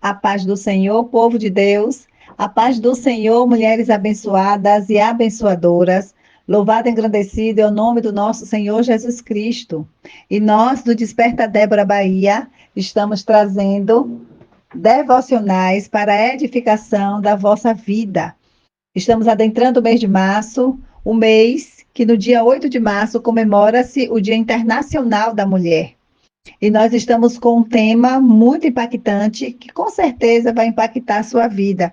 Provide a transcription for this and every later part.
A paz do Senhor, povo de Deus. A paz do Senhor, mulheres abençoadas e abençoadoras. Louvado e engrandecido é o nome do nosso Senhor Jesus Cristo. E nós, do Desperta Débora Bahia, estamos trazendo devocionais para a edificação da vossa vida. Estamos adentrando o mês de março, o mês que no dia 8 de março comemora-se o Dia Internacional da Mulher. E nós estamos com um tema muito impactante, que com certeza vai impactar a sua vida.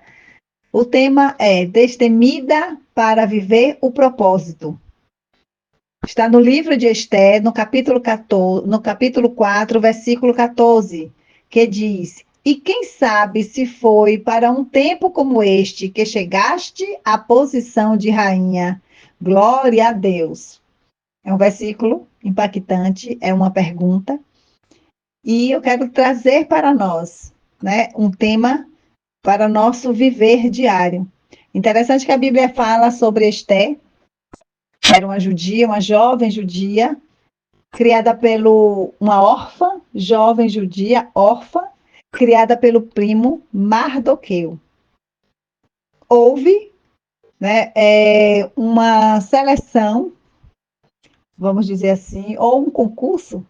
O tema é Destemida para viver o propósito. Está no livro de Esther, no capítulo 14, no capítulo 4, versículo 14, que diz: E quem sabe se foi para um tempo como este que chegaste à posição de rainha. Glória a Deus. É um versículo impactante, é uma pergunta. E eu quero trazer para nós, né, um tema para nosso viver diário. Interessante que a Bíblia fala sobre Esté, era uma judia, uma jovem judia, criada uma órfã, jovem judia, órfã, criada pelo primo Mardoqueu. Houve, né, uma seleção, vamos dizer assim, ou um concurso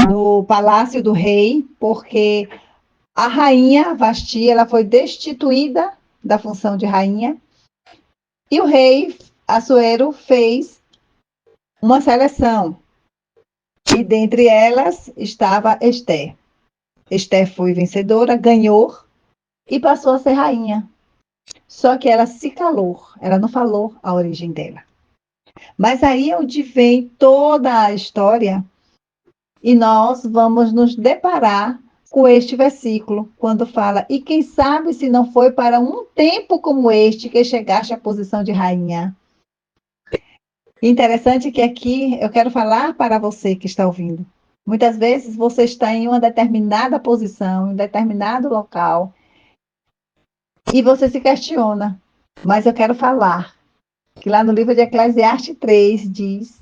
no palácio do rei, porque a rainha Vasti, ela foi destituída da função de rainha e o rei Assuero fez uma seleção e dentre elas estava Esté. Esté foi vencedora, ganhou e passou a ser rainha. Só que ela se calou, ela não falou a origem dela. Mas aí é onde vem toda a história e nós vamos nos deparar com este versículo, quando fala: E quem sabe se não foi para um tempo como este que chegaste à posição de rainha. Interessante que aqui eu quero falar para você que está ouvindo. Muitas vezes você está em uma determinada posição, em um determinado local, e você se questiona. Mas eu quero falar que lá no livro de Eclesiastes 3 diz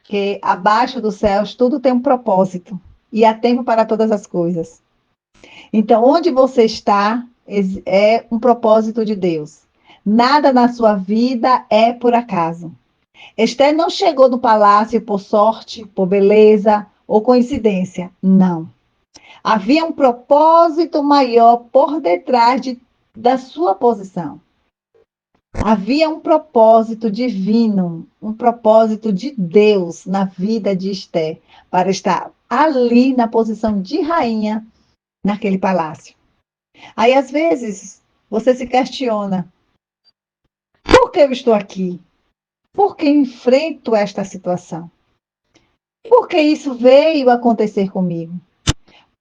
que abaixo dos céus tudo tem um propósito e há tempo para todas as coisas. Então, onde você está é um propósito de Deus. Nada na sua vida é por acaso. Esther não chegou no palácio por sorte, por beleza ou coincidência. Não. Havia um propósito maior por detrás da sua posição. Havia um propósito divino, um propósito de Deus na vida de Esther, para estar ali na posição de rainha naquele palácio. Aí, às vezes, você se questiona: por que eu estou aqui? Por que enfrento esta situação? Por que isso veio acontecer comigo?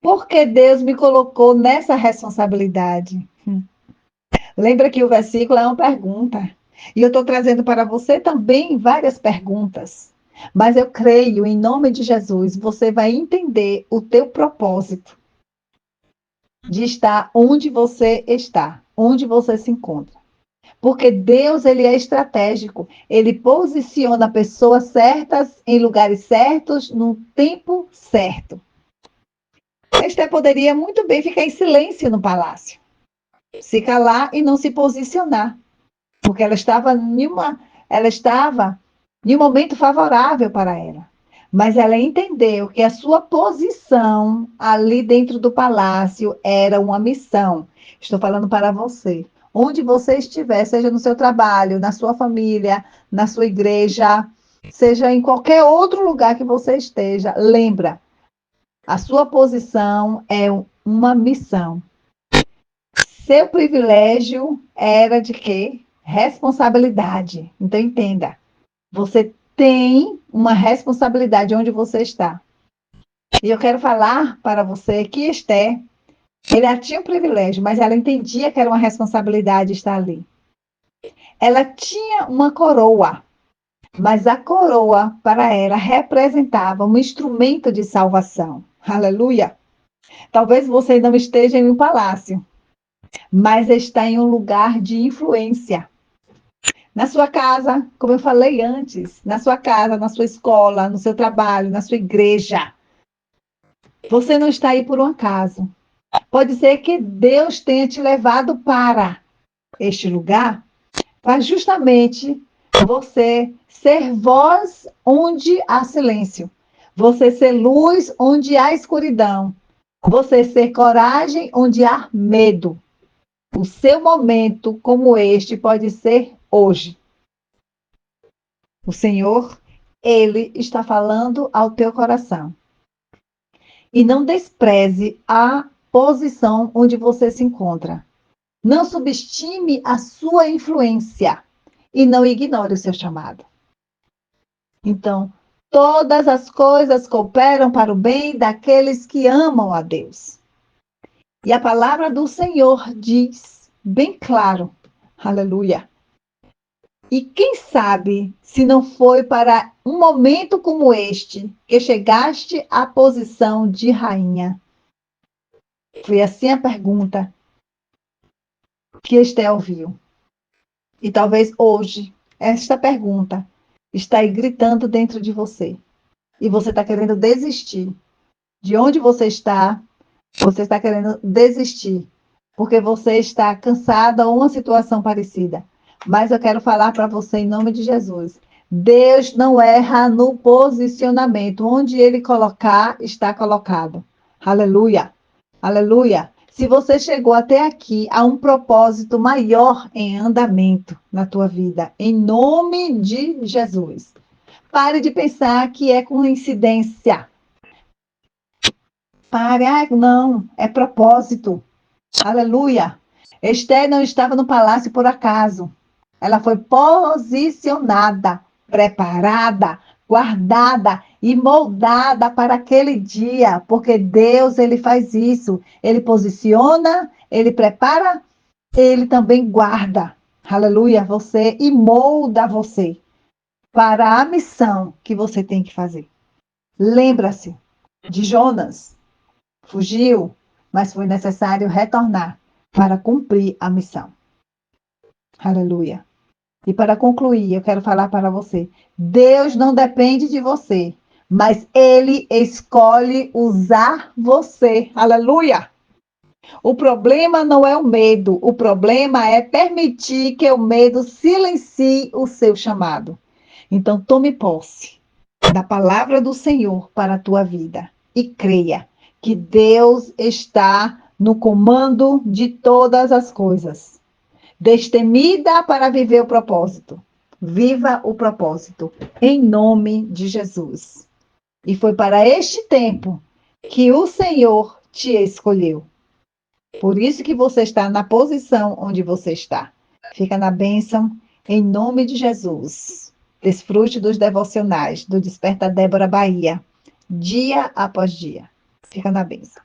Por que Deus me colocou nessa responsabilidade? Lembra que o versículo é uma pergunta. E eu estou trazendo para você também várias perguntas. Mas eu creio, em nome de Jesus, você vai entender o teu propósito de estar onde você está, onde você se encontra. Porque Deus, ele é estratégico. Ele posiciona pessoas certas em lugares certos, no tempo certo. Esther poderia muito bem ficar em silêncio no palácio, se calar e não se posicionar, porque ela estava em um momento favorável para ela. Mas ela entendeu que a sua posição ali dentro do palácio era uma missão. Estou falando para você. Onde você estiver, seja no seu trabalho, na sua família, na sua igreja, seja em qualquer outro lugar que você esteja, lembra, a sua posição é uma missão. Seu privilégio era de quê? Responsabilidade. Então, entenda. Você tem uma responsabilidade onde você está. E eu quero falar para você que Esther, ela tinha um privilégio, mas ela entendia que era uma responsabilidade estar ali. Ela tinha uma coroa, mas a coroa para ela representava um instrumento de salvação. Aleluia! Talvez você não esteja em um palácio, mas está em um lugar de influência. Na sua casa, como eu falei antes, na sua casa, na sua escola, no seu trabalho, na sua igreja. Você não está aí por um acaso. Pode ser que Deus tenha te levado para este lugar para justamente você ser voz onde há silêncio, você ser luz onde há escuridão, você ser coragem onde há medo. O seu momento como este pode ser hoje. O Senhor, Ele está falando ao teu coração. E não despreze a posição onde você se encontra. Não subestime a sua influência e não ignore o seu chamado. Então, todas as coisas cooperam para o bem daqueles que amam a Deus. E a palavra do Senhor diz bem claro, aleluia. E quem sabe se não foi para um momento como este que chegaste à posição de rainha? Foi assim a pergunta que Esté ouviu. E talvez hoje, esta pergunta está aí gritando dentro de você. E você está querendo desistir. De onde você está querendo desistir. Porque você está cansada ou uma situação parecida. Mas eu quero falar para você em nome de Jesus. Deus não erra no posicionamento. Onde Ele colocar, está colocado. Aleluia. Aleluia. Se você chegou até aqui, há um propósito maior em andamento na tua vida. Em nome de Jesus. Pare de pensar que é coincidência. Pare, não, é propósito. Aleluia. Esther não estava no palácio por acaso. Ela foi posicionada, preparada, guardada e moldada para aquele dia, porque Deus, ele faz isso. Ele posiciona, ele prepara, ele também guarda. Aleluia, você e molda você para a missão que você tem que fazer. Lembra-se de Jonas. Fugiu, mas foi necessário retornar para cumprir a missão. Aleluia. E para concluir, eu quero falar para você: Deus não depende de você, mas Ele escolhe usar você. Aleluia. O problema não é o medo, o problema é permitir que o medo silencie o seu chamado. Então, tome posse da palavra do Senhor para a tua vida e creia que Deus está no comando de todas as coisas. Destemida para viver o propósito. Viva o propósito, em nome de Jesus. E foi para este tempo que o Senhor te escolheu. Por isso que você está na posição onde você está. Fica na bênção, em nome de Jesus. Desfrute dos devocionais do Desperta Débora Bahia, dia após dia. Fica na bênção.